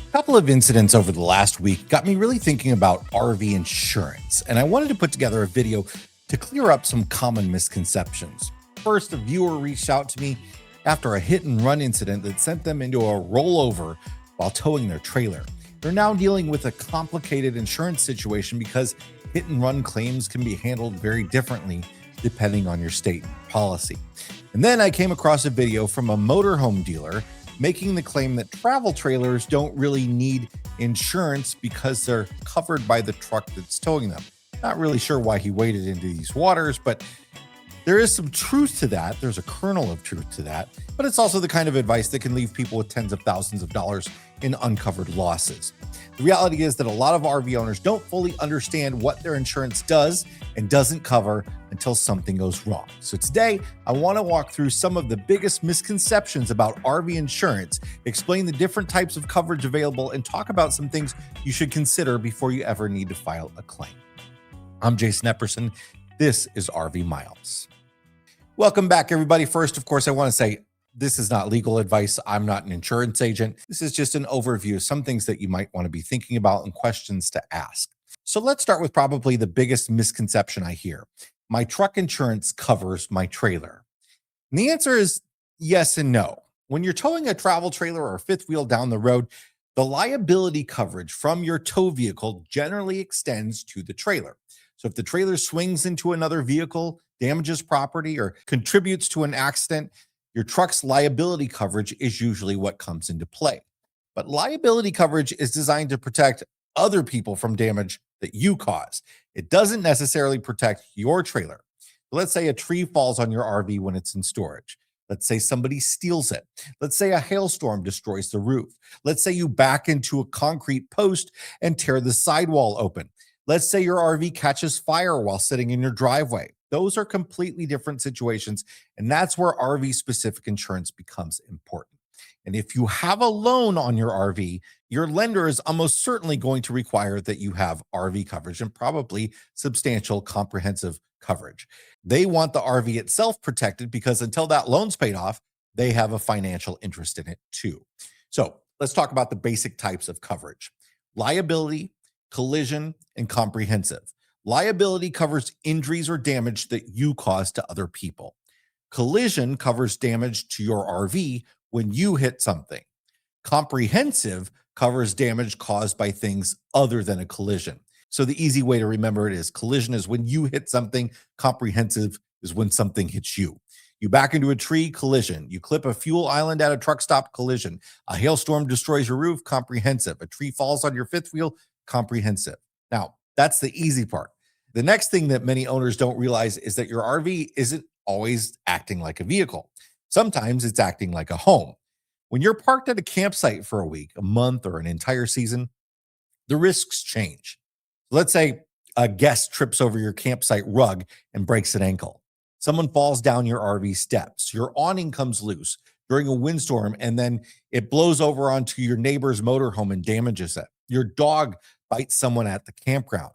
A couple of incidents over the last week got me really thinking about RV insurance, and I wanted to put together a video to clear up some common misconceptions. First, a viewer reached out to me after a hit and run incident that sent them into a rollover while towing their trailer. They're now dealing with a complicated insurance situation because hit and run claims can be handled very differently depending on your state policy. And then I came across a video from a motorhome dealer making the claim that travel trailers don't really need insurance because they're covered by the truck that's towing them. Not really sure why he waded into these waters, but there is some truth to that. There's a kernel of truth to that, but it's also the kind of advice that can leave people with tens of thousands of dollars in uncovered losses. The reality is that a lot of RV owners don't fully understand what their insurance does and doesn't cover until something goes wrong. So today, I want to walk through some of the biggest misconceptions about RV insurance, explain the different types of coverage available, and talk about some things you should consider before you ever need to file a claim. I'm Jason Epperson. This is RV Miles. Welcome back, everybody. First, of course, I want to say this is not legal advice. I'm not an insurance agent. This is just an overview of some things that you might want to be thinking about and questions to ask. So let's start with probably the biggest misconception I hear. My truck insurance covers my trailer. And the answer is yes and no. When you're towing a travel trailer or a fifth wheel down the road, the liability coverage from your tow vehicle generally extends to the trailer. So if the trailer swings into another vehicle, damages property, or contributes to an accident, your truck's liability coverage is usually what comes into play. But liability coverage is designed to protect other people from damage that you cause. It doesn't necessarily protect your trailer. Let's say a tree falls on your RV when it's in storage. Let's say somebody steals it. Let's say a hailstorm destroys the roof. Let's say you back into a concrete post and tear the sidewall open. Let's say your RV catches fire while sitting in your driveway. Those are completely different situations, and that's where RV-specific insurance becomes important. And if you have a loan on your RV, your lender is almost certainly going to require that you have RV coverage and probably substantial comprehensive coverage. They want the RV itself protected because until that loan's paid off, they have a financial interest in it too. So let's talk about the basic types of coverage. Liability, collision, and comprehensive. Liability covers injuries or damage that you cause to other people. Collision covers damage to your RV when you hit something. Comprehensive covers damage caused by things other than a collision. So the easy way to remember it is collision is when you hit something, comprehensive is when something hits you. You back into a tree, collision. You clip a fuel island at a truck stop, collision. A hailstorm destroys your roof, comprehensive. A tree falls on your fifth wheel, comprehensive. Now, that's the easy part. The next thing that many owners don't realize is that your RV isn't always acting like a vehicle. Sometimes it's acting like a home. When you're parked at a campsite for a week, a month, or an entire season, the risks change. Let's say a guest trips over your campsite rug and breaks an ankle. Someone falls down your RV steps. Your awning comes loose during a windstorm, and then it blows over onto your neighbor's motorhome and damages it. Your dog bites someone at the campground.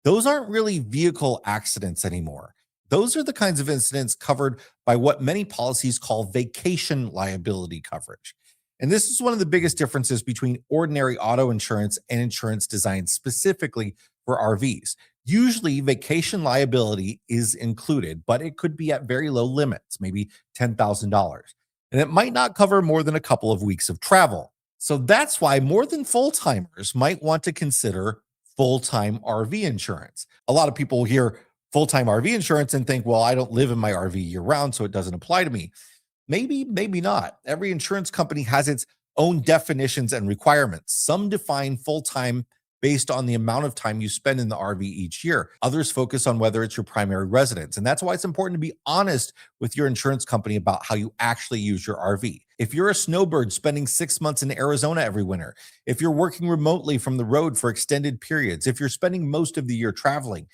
Those aren't really vehicle accidents anymore. Those are the kinds of incidents covered by what many policies call vacation liability coverage. And this is one of the biggest differences between ordinary auto insurance and insurance designed specifically for RVs. Usually, vacation liability is included, but it could be at very low limits, maybe $10,000. And it might not cover more than a couple of weeks of travel. So that's why more than full-timers might want to consider full-time RV insurance. A lot of people hear full-time RV insurance and think, well, I don't live in my RV year-round, so it doesn't apply to me. Maybe, maybe not. Every insurance company has its own definitions and requirements. Some define full-time based on the amount of time you spend in the RV each year. Others focus on whether it's your primary residence. And that's why it's important to be honest with your insurance company about how you actually use your RV. If you're a snowbird spending 6 months in Arizona every winter, if you're working remotely from the road for extended periods, if you're spending most of the year traveling,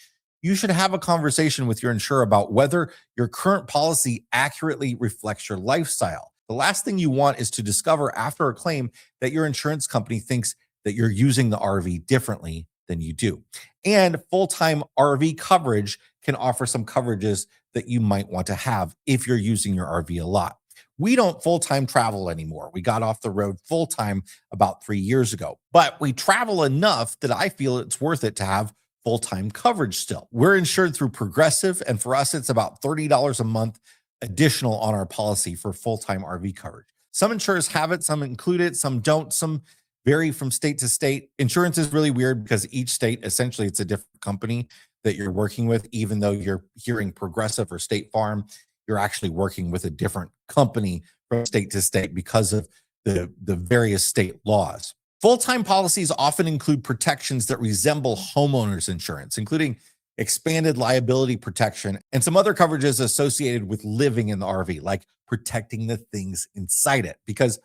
you should have a conversation with your insurer about whether your current policy accurately reflects your lifestyle. The last thing you want is to discover after a claim that your insurance company thinks that you're using the RV differently than you do. And full-time RV coverage can offer some coverages that you might want to have if you're using your RV a lot. We don't full-time travel anymore. We got off the road full-time about 3 years ago, but we travel enough that I feel it's worth it to have full-time coverage still. We're insured through Progressive, and for us, it's about $30 a month additional on our policy for full-time RV coverage. Some insurers have it, some include it, some don't, some vary from state to state. Insurance is really weird because each state, essentially, it's a different company that you're working with. Even though you're hearing Progressive or State Farm, you're actually working with a different company from state to state because of the various state laws. Full-time policies often include protections that resemble homeowners insurance, including expanded liability protection and some other coverages associated with living in the RV, like protecting the things inside it, because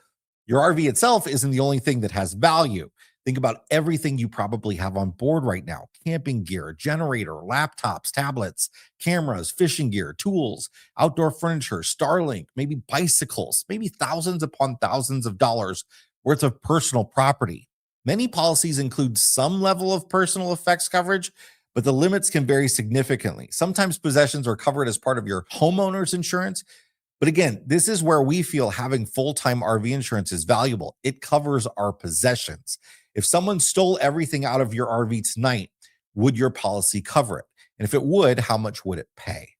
your RV itself isn't the only thing that has value. Think about everything you probably have on board right now: camping gear, generator, laptops, tablets, cameras, fishing gear, tools, outdoor furniture, Starlink, maybe bicycles, maybe thousands upon thousands of dollars worth of personal property. Many policies include some level of personal effects coverage, but the limits can vary significantly. Sometimes possessions are covered as part of your homeowner's insurance. But again, this is where we feel having full-time RV insurance is valuable. It covers our possessions. If someone stole everything out of your RV tonight, would your policy cover it? And if it would, how much would it pay?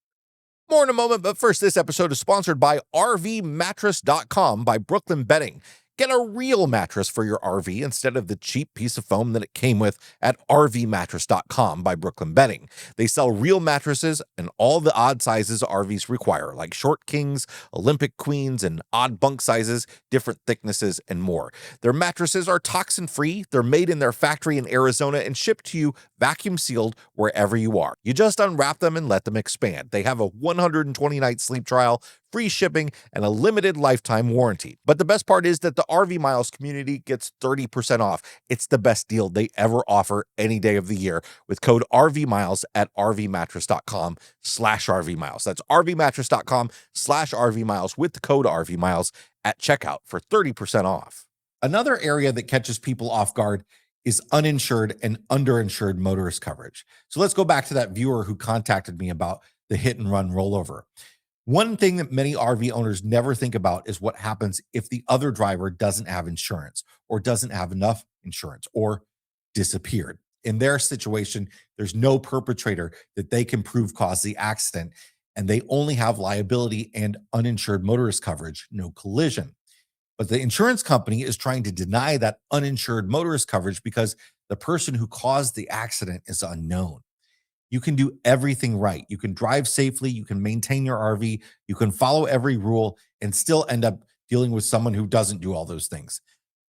More in a moment, but first, this episode is sponsored by RVmattress.com by Brooklyn Bedding. Get a real mattress for your RV instead of the cheap piece of foam that it came with at RVmattress.com by Brooklyn Bedding. They sell real mattresses and all the odd sizes RVs require, like short kings, Olympic queens, and odd bunk sizes, different thicknesses, and more. Their mattresses are toxin-free, they're made in their factory in Arizona and shipped to you vacuum-sealed wherever you are. You just unwrap them and let them expand. They have a 120-night sleep trial, free shipping, and a limited lifetime warranty. But the best part is that the RV Miles community gets 30% off. It's the best deal they ever offer any day of the year with code RVMiles at RVmattress.com/RVMiles. That's RVmattress.com/RVMiles with the code RVMiles at checkout for 30% off. Another area that catches people off guard is uninsured and underinsured motorist coverage. So let's go back to that viewer who contacted me about the hit and run rollover. One thing that many RV owners never think about is what happens if the other driver doesn't have insurance or doesn't have enough insurance or disappeared. In their situation, there's no perpetrator that they can prove caused the accident, and they only have liability and uninsured motorist coverage, no collision. But the insurance company is trying to deny that uninsured motorist coverage because the person who caused the accident is unknown. You can do everything right. You can drive safely, you can maintain your RV, you can follow every rule and still end up dealing with someone who doesn't do all those things.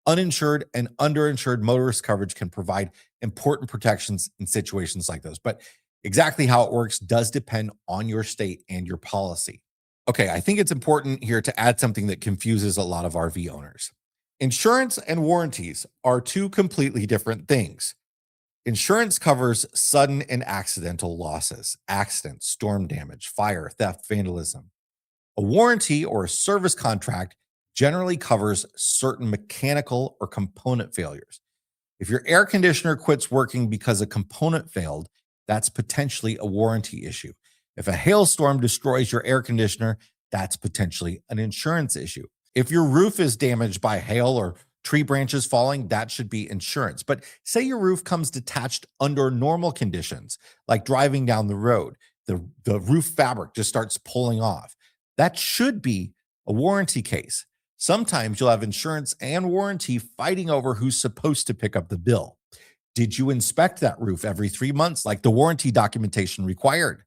Uninsured and underinsured motorist coverage can provide important protections in situations like those. But exactly how it works does depend on your state and your policy. Okay, I think it's important here to add something that confuses a lot of RV owners. Insurance and warranties are two completely different things. Insurance covers sudden and accidental losses, accidents, storm damage, fire, theft, vandalism. A warranty or a service contract generally covers certain mechanical or component failures. If your air conditioner quits working because a component failed, that's potentially a warranty issue. If a hailstorm destroys your air conditioner, that's potentially an insurance issue. If your roof is damaged by hail or tree branches falling, that should be insurance. But say your roof comes detached under normal conditions, like driving down the road, the roof fabric just starts pulling off. That should be a warranty case. Sometimes you'll have insurance and warranty fighting over who's supposed to pick up the bill. Did you inspect that roof every 3 months like the warranty documentation required?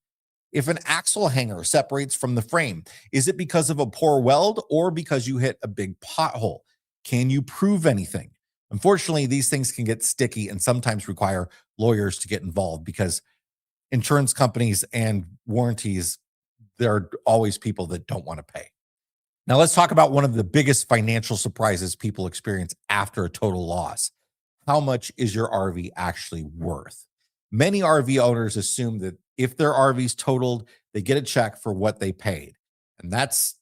If an axle hanger separates from the frame, is it because of a poor weld or because you hit a big pothole? Can you prove anything? Unfortunately, these things can get sticky and sometimes require lawyers to get involved because insurance companies and warranties, there are always people that don't want to pay. Now, let's talk about one of the biggest financial surprises people experience after a total loss. How much is your RV actually worth? Many RV owners assume that if their RV's totaled, they get a check for what they paid. And that's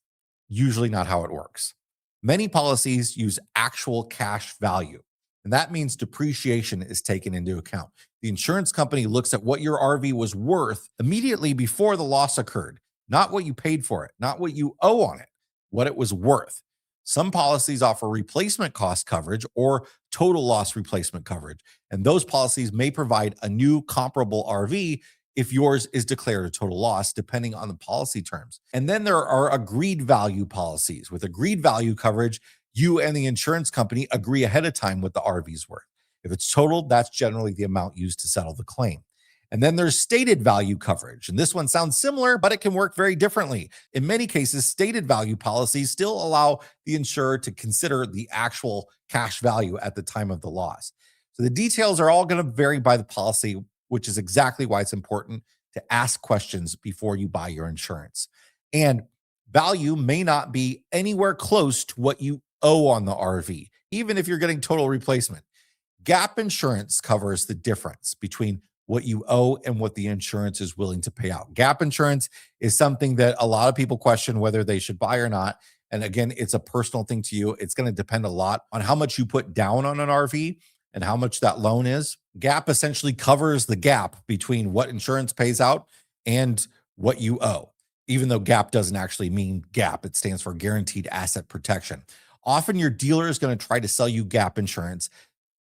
usually not how it works. Many policies use actual cash value, and that means depreciation is taken into account. The insurance company looks at what your RV was worth immediately before the loss occurred, not what you paid for it, not what you owe on it. what it was worth. Some policies offer replacement cost coverage or total loss replacement coverage, and those policies may provide a new comparable RV if yours is declared a total loss, depending on the policy terms. And then there are agreed value policies. With agreed value coverage, you and the insurance company agree ahead of time what the RV is worth. If it's totaled, that's generally the amount used to settle the claim. And then there's stated value coverage. And this one sounds similar, but it can work very differently. In many cases, stated value policies still allow the insurer to consider the actual cash value at the time of the loss. So the details are all going to vary by the policy, which is exactly why it's important to ask questions before you buy your insurance. And value may not be anywhere close to what you owe on the RV, even if you're getting total replacement. Gap insurance covers the difference between what you owe and what the insurance is willing to pay out. Gap insurance is something that a lot of people question whether they should buy or not. And again, it's a personal thing to you. It's going to depend a lot on how much you put down on an RV and how much that loan is. Gap essentially covers the gap between what insurance pays out and what you owe. Even though gap doesn't actually mean gap, it stands for guaranteed asset protection. Often your dealer is going to try to sell you gap insurance,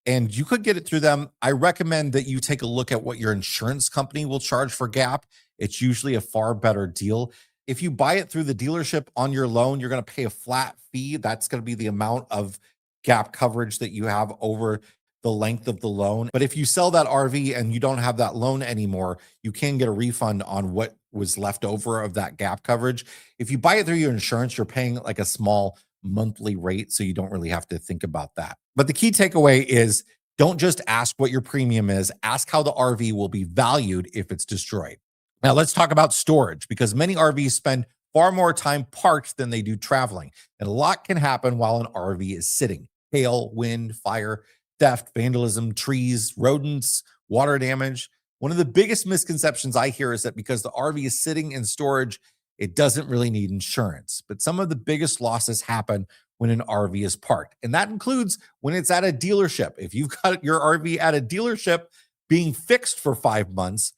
and you could get it through them. I recommend that you take a look at what your insurance company will charge for gap. It's usually a far better deal. If you buy it through the dealership on your loan, you're going to pay a flat fee. That's going to be the amount of gap coverage that you have over the length of the loan. But if you sell that RV and you don't have that loan anymore, you can get a refund on what was left over of that gap coverage. If you buy it through your insurance, you're paying like a small monthly rate, so you don't really have to think about that. But the key takeaway is don't just ask what your premium is, ask how the RV will be valued if it's destroyed. Now let's talk about storage, because many RVs spend far more time parked than they do traveling, and a lot can happen while an RV is sitting. Hail, wind, fire, theft, vandalism, trees, rodents, water damage. One of the biggest misconceptions I hear is that because the RV is sitting in storage, it doesn't really need insurance. But some of the biggest losses happen when an RV is parked. And that includes when it's at a dealership. If you've got your RV at a dealership being fixed for 5 months,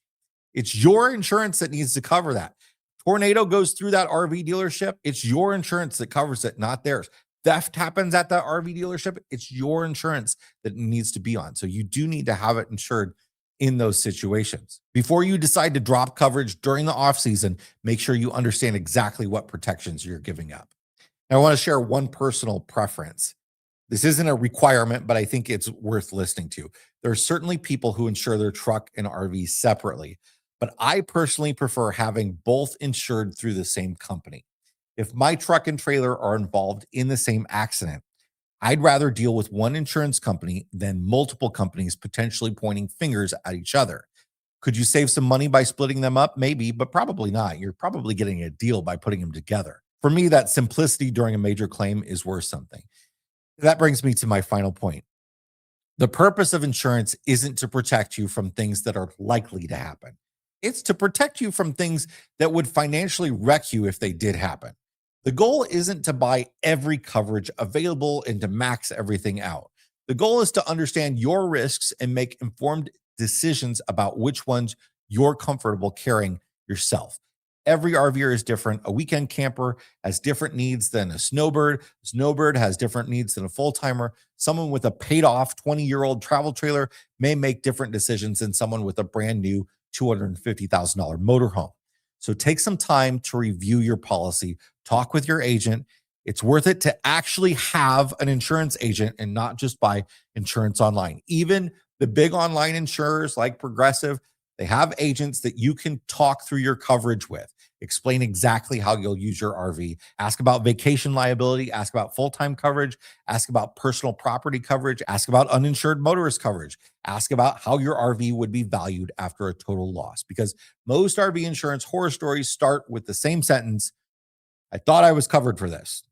it's your insurance that needs to cover that. Tornado goes through that RV dealership, it's your insurance that covers it, not theirs. Theft happens at that RV dealership, it's your insurance that needs to be on. So you do need to have it insured in those situations. Before you decide to drop coverage during the off season, make sure you understand exactly what protections you're giving up. Now, I want to share one personal preference. This isn't a requirement, but I think it's worth listening to. There are certainly people who insure their truck and RV separately, but I personally prefer having both insured through the same company. If my truck and trailer are involved in the same accident, I'd rather deal with one insurance company than multiple companies potentially pointing fingers at each other. Could you save some money by splitting them up? Maybe, but probably not. You're probably getting a deal by putting them together. For me, that simplicity during a major claim is worth something. That brings me to my final point. The purpose of insurance isn't to protect you from things that are likely to happen. It's to protect you from things that would financially wreck you if they did happen. The goal isn't to buy every coverage available and to max everything out. The goal is to understand your risks and make informed decisions about which ones you're comfortable carrying yourself. Every RVer is different. A weekend camper has different needs than a snowbird. A snowbird has different needs than a full-timer. Someone with a paid-off 20-year-old travel trailer may make different decisions than someone with a brand new $250,000 motorhome. So take some time to review your policy, talk with your agent. It's worth it to actually have an insurance agent and not just buy insurance online. Even the big online insurers like Progressive, they have agents that you can talk through your coverage with, explain exactly how you'll use your RV, ask about vacation liability, ask about full-time coverage, ask about personal property coverage, ask about uninsured motorist coverage, ask about how your RV would be valued after a total loss. Because most RV insurance horror stories start with the same sentence, I thought I was covered for this.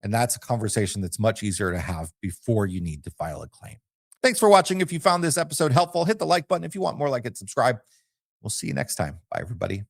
And that's a conversation that's much easier to have before you need to file a claim. Thanks for watching. If you found this episode helpful, hit the like button. If you want more like it, subscribe. We'll see you next time. Bye, everybody.